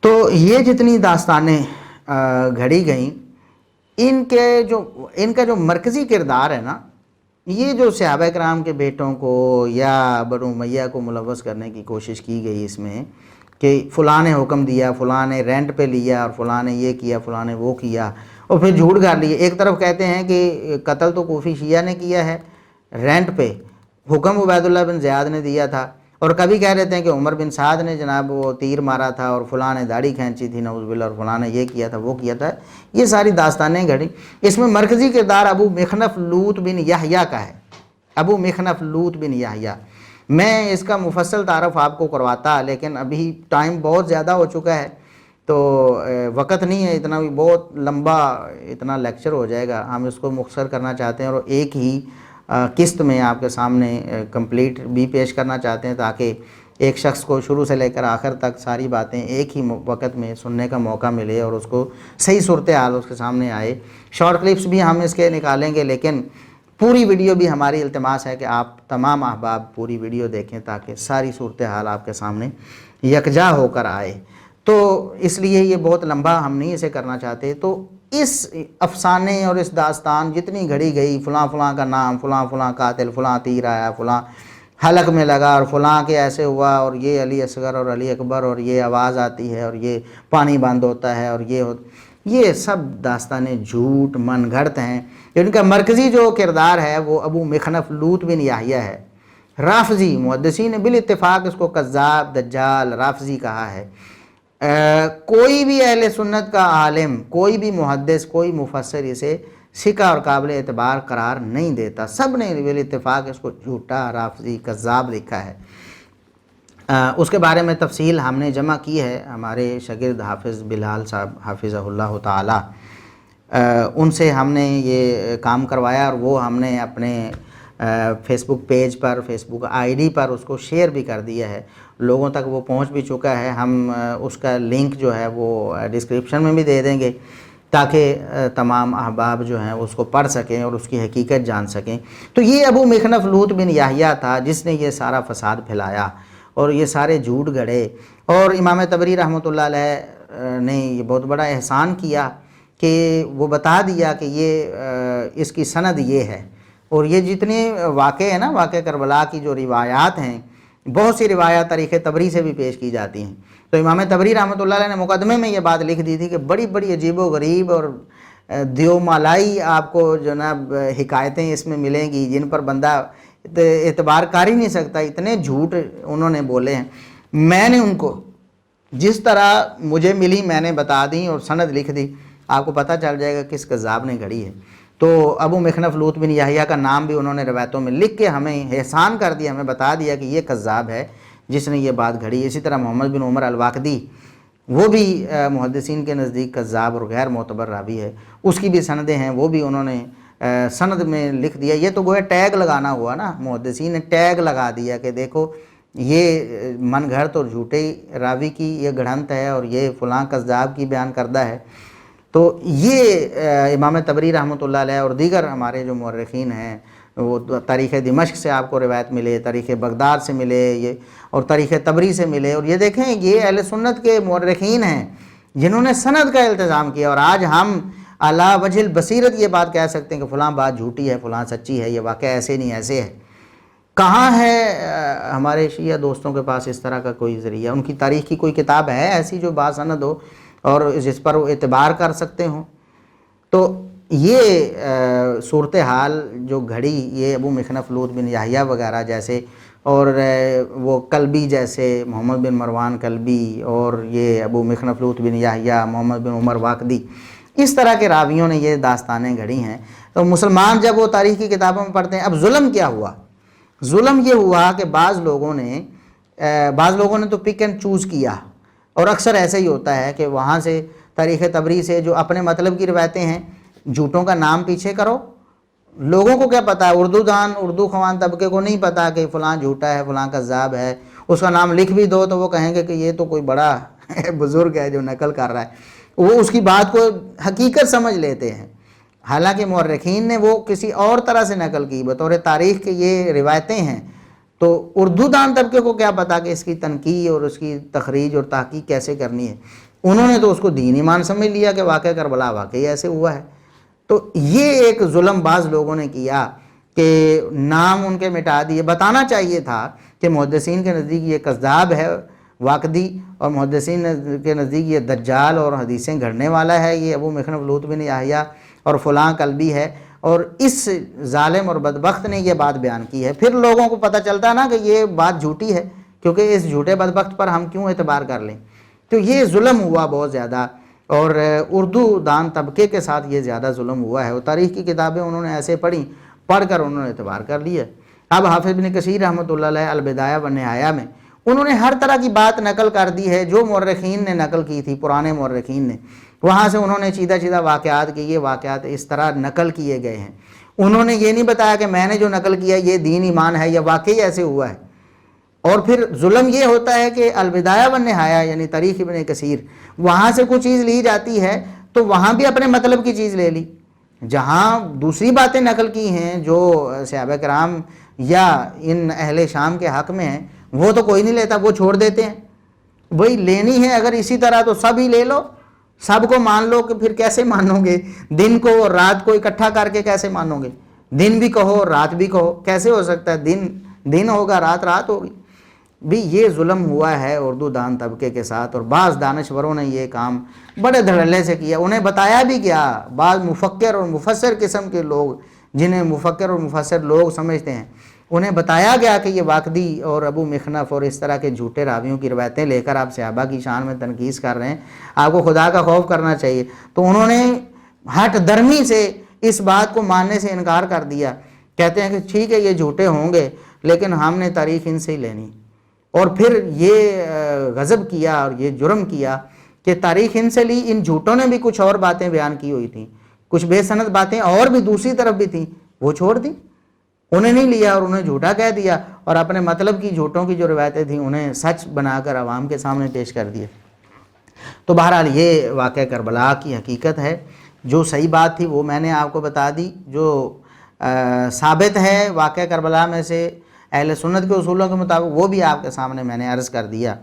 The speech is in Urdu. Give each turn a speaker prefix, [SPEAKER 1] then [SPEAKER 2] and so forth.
[SPEAKER 1] تو یہ جتنی داستانیں گھڑی گئیں، ان کا جو مرکزی کردار ہے نا، یہ جو صحابہ کرام کے بیٹوں کو یا بنو امیہ کو ملوث کرنے کی کوشش کی گئی اس میں، کہ فلاں نے حکم دیا، فلاں نے رینٹ پہ لیا، اور فلاں نے یہ کیا، فلاں نے وہ کیا، اور پھر جھوٹ گھاڑ لیے۔ ایک طرف کہتے ہیں کہ قتل تو کوفی شیعہ نے کیا ہے رینٹ پہ، حکم عبید اللہ بن زیاد نے دیا تھا، اور کبھی کہہ رہتے ہیں کہ عمر بن سعد نے جناب وہ تیر مارا تھا، اور فلاں نے داڑھی کھینچی تھی نعوذ باللہ، اور فلاں نے یہ کیا تھا وہ کیا تھا۔ یہ ساری داستانیں گھڑی۔ اس میں مرکزی کردار ابو مخنف لوط بن یحییٰ کا ہے، ابو مخنف لوط بن یحییٰ۔ میں اس کا مفصل تعارف آپ کو کرواتا، لیکن ابھی ٹائم بہت زیادہ ہو چکا ہے تو وقت نہیں ہے اتنا، بھی بہت لمبا اتنا لیکچر ہو جائے گا۔ ہم اس کو مختصر کرنا چاہتے ہیں اور ایک ہی قسط میں آپ کے سامنے کمپلیٹ بھی پیش کرنا چاہتے ہیں، تاکہ ایک شخص کو شروع سے لے کر آخر تک ساری باتیں ایک ہی وقت میں سننے کا موقع ملے اور اس کو صحیح صورتحال اس کے سامنے آئے۔ شارٹ کلپس بھی ہم اس کے نکالیں گے، لیکن پوری ویڈیو بھی ہماری التماس ہے کہ آپ تمام احباب پوری ویڈیو دیکھیں تاکہ ساری صورتحال آپ کے سامنے یکجا ہو کر آئے۔ تو اس لیے یہ بہت لمبا ہم نہیں اسے کرنا چاہتے۔ تو اس افسانے اور اس داستان جتنی گھڑی گئی، فلاں فلاں کا نام، فلاں فلاں قاتل، فلاں تیر آیا، فلاں حلق میں لگا، اور فلاں کے ایسے ہوا، اور یہ علی اصغر اور علی اکبر، اور یہ آواز آتی ہے، اور یہ پانی بند ہوتا ہے، اور یہ سب داستانیں جھوٹ من گھڑت ہیں۔ ان کا مرکزی جو کردار ہے وہ ابو مخنف لوط بن یحییٰ ہے۔ رافضی محدثین نے بالاتفاق اس کو کذاب، دجال، رافضی کہا ہے۔ کوئی بھی اہل سنت کا عالم، کوئی بھی محدث، کوئی مفسر اسے ثقہ اور قابل اعتبار قرار نہیں دیتا۔ سب نے بالاتفاق اس کو جھوٹا، رافضی، کذاب لکھا ہے۔ اس کے بارے میں تفصیل ہم نے جمع کی ہے، ہمارے شاگرد حافظ بلال صاحب حافظہ اللہ تعالی، ان سے ہم نے یہ کام کروایا، اور وہ ہم نے اپنے فیس بک پیج پر، فیس بک آئی ڈی پر اس کو شیئر بھی کر دیا ہے، لوگوں تک وہ پہنچ بھی چکا ہے۔ ہم اس کا لنک جو ہے وہ ڈسکرپشن میں بھی دے دیں گے تاکہ تمام احباب جو ہیں اس کو پڑھ سکیں اور اس کی حقیقت جان سکیں۔ تو یہ ابو مخنف لوط بن یحییٰ تھا جس نے یہ سارا فساد پھیلایا اور یہ سارے جھوٹ گھڑے، اور امام طبری رحمۃ اللہ علیہ نے یہ بہت بڑا احسان کیا کہ وہ بتا دیا کہ یہ اس کی سند یہ ہے۔ اور یہ جتنے واقع ہیں نا، واقع کربلا کی جو روایات ہیں، بہت سی روایات تاریخ طبری سے بھی پیش کی جاتی ہیں۔ تو امام طبری رحمۃ اللہ علیہ نے مقدمے میں یہ بات لکھ دی تھی کہ بڑی بڑی عجیب و غریب اور دیو مالائی آپ کو جناب حکایتیں اس میں ملیں گی جن پر بندہ اعتبار کر ہی نہیں سکتا، اتنے جھوٹ انہوں نے بولے ہیں۔ میں نے ان کو جس طرح مجھے ملی میں نے بتا دی اور سند لکھ دی، آپ کو پتہ چل جائے گا کس کذاب نے گھڑی ہے۔ تو ابو مخنف لوط بن یحییٰ کا نام بھی انہوں نے روایتوں میں لکھ کے ہمیں احسان کر دیا، ہمیں بتا دیا کہ یہ کذاب ہے جس نے یہ بات گھڑی۔ اسی طرح محمد بن عمر الواقدی، وہ بھی محدثین کے نزدیک کذاب اور غیر معتبر راوی ہے، اس کی بھی سندیں ہیں، وہ بھی انہوں نے سند میں لکھ دیا۔ یہ تو گویا ٹیگ لگانا ہوا نا، محدثین نے ٹیگ لگا دیا کہ دیکھو یہ من گھڑت اور جھوٹے راوی کی یہ گھڑنت ہے، اور یہ فلاں کذاب کی بیان کردہ ہے۔ تو یہ امام طبری رحمۃ اللہ علیہ اور دیگر ہمارے جو مورخین ہیں، وہ تاریخ دمشق سے آپ کو روایت ملے، تاریخ بغداد سے ملے، یہ اور تاریخ طبری سے ملے، اور یہ دیکھیں یہ اہل سنت کے مورخین ہیں جنہوں نے سند کا التزام کیا، اور آج ہم علی وجہ البصیرت یہ بات کہہ سکتے ہیں کہ فلاں بات جھوٹی ہے، فلاں سچی ہے، یہ واقعہ ایسے نہیں ایسے ہے۔ کہاں ہے ہمارے شیعہ دوستوں کے پاس اس طرح کا کوئی ذریعہ؟ ان کی تاریخ کی کوئی کتاب ہے ایسی جو باسند ہو اور جس پر وہ اعتبار کر سکتے ہوں؟ تو یہ صورتحال جو گھڑی، یہ ابو مخنف لوط بن یحییٰ وغیرہ جیسے، اور وہ کلبی جیسے محمد بن مروان کلبی، اور یہ ابو مخنف لوط بن یحییٰ، محمد بن عمر واقدی، اس طرح کے راویوں نے یہ داستانیں گھڑی ہیں۔ تو مسلمان جب وہ تاریخ کی کتابوں میں پڑھتے ہیں، اب ظلم کیا ہوا؟ ظلم یہ ہوا کہ بعض لوگوں نے تو پک اینڈ چوز کیا، اور اکثر ایسا ہی ہوتا ہے کہ وہاں سے تاریخ طبری سے جو اپنے مطلب کی روایتیں ہیں، جھوٹوں کا نام پیچھے کرو۔ لوگوں کو کیا پتا ہے، اردو خوان طبقے کو نہیں پتا کہ فلاں جھوٹا ہے، فلاں کذاب ہے۔ اس کا نام لکھ بھی دو تو وہ کہیں گے کہ یہ تو کوئی بڑا بزرگ ہے جو نقل کر رہا ہے، وہ اس کی بات کو حقیقت سمجھ لیتے ہیں، حالانکہ مورخین نے وہ کسی اور طرح سے نقل کی، بطور تاریخ کے یہ روایتیں ہیں۔ تو اردو دان طبقے کو کیا پتا کہ اس کی تنقیح اور اس کی تخریج اور تحقیق کیسے کرنی ہے۔ انہوں نے تو اس کو دین ایمان سمجھ لیا کہ واقعہ کربلا واقعی ایسے ہوا ہے۔ تو یہ ایک ظلم بعض لوگوں نے کیا کہ نام ان کے مٹا دیے۔ بتانا چاہیے تھا کہ محدثین کے نزدیک یہ کذاب ہے واقدی، اور محدثین کے نزدیک یہ دجال اور حدیثیں گھڑنے والا ہے، یہ ابو مخنف لوط بن یحییٰ اور فلاں کلبی ہے، اور اس ظالم اور بدبخت نے یہ بات بیان کی ہے۔ پھر لوگوں کو پتہ چلتا نا کہ یہ بات جھوٹی ہے، کیونکہ اس جھوٹے بدبخت پر ہم کیوں اعتبار کر لیں۔ تو یہ ظلم ہوا بہت زیادہ، اور اردو دان طبقے کے ساتھ یہ زیادہ ظلم ہوا ہے، اور تاریخ کی کتابیں انہوں نے ایسے پڑھی، پڑھ کر انہوں نے اعتبار کر لیا۔ اب حافظ بن کثیر رحمۃ اللہ علیہ البدایہ والنہایہ میں انہوں نے ہر طرح کی بات نقل کر دی ہے جو مورخین نے نقل کی تھی، پرانے مورخین نے، وہاں سے انہوں نے چیدہ چیدہ واقعات کہ یہ واقعات اس طرح نقل کیے گئے ہیں۔ انہوں نے یہ نہیں بتایا کہ میں نے جو نقل کیا یہ دین ایمان ہے یا واقعی ایسے ہوا ہے۔ اور پھر ظلم یہ ہوتا ہے کہ البدایہ والنہایہ یعنی تاریخ ابن کثیر، وہاں سے کوئی چیز لی جاتی ہے تو وہاں بھی اپنے مطلب کی چیز لے لی، جہاں دوسری باتیں نقل کی ہیں جو صحابہ کرام یا ان اہل شام کے حق میں ہیں وہ تو کوئی نہیں لیتا، وہ چھوڑ دیتے ہیں۔ وہی لینی ہے اگر اسی طرح تو سب ہی لے لو، سب کو مان لو، کہ پھر کیسے مانو گے؟ دن کو اور رات کو اکٹھا کر کے کیسے مانو گے؟ دن بھی کہو رات بھی کہو، کیسے ہو سکتا ہے؟ دن دن ہوگا رات رات ہوگی۔ بھی یہ ظلم ہوا ہے اردو دان طبقے کے ساتھ، اور بعض دانشوروں نے یہ کام بڑے دھڑلے سے کیا، انہیں بتایا بھی گیا۔ بعض مفکر اور مفسر قسم کے لوگ جنہیں مفکر اور مفسر لوگ سمجھتے ہیں، انہیں بتایا گیا کہ یہ واقدی اور ابو مخنف اور اس طرح کے جھوٹے راویوں کی روایتیں لے کر آپ صحابہ کی شان میں تنقیص کر رہے ہیں، آپ کو خدا کا خوف کرنا چاہیے۔ تو انہوں نے ہٹ درمی سے اس بات کو ماننے سے انکار کر دیا، کہتے ہیں کہ ٹھیک ہے یہ جھوٹے ہوں گے لیکن ہم نے تاریخ ان سے ہی لینی۔ اور پھر یہ غضب کیا اور یہ جرم کیا کہ تاریخ ان سے لی، ان جھوٹوں نے بھی کچھ اور باتیں بیان کی ہوئی تھیں، کچھ بے سند باتیں اور بھی دوسری طرف بھی تھیں، وہ چھوڑ دی، انہیں نہیں لیا اور انہیں جھوٹا کہہ دیا، اور اپنے مطلب کی جھوٹوں کی جو روایتیں تھیں انہیں سچ بنا کر عوام کے سامنے پیش کر دیے۔ تو بہرحال یہ واقعہ کربلا کی حقیقت ہے، جو صحیح بات تھی وہ میں نے آپ کو بتا دی، جو ثابت ہے واقعہ کربلا میں سے اہل سنت کے اصولوں کے مطابق وہ بھی آپ کے سامنے میں نے عرض کر دیا۔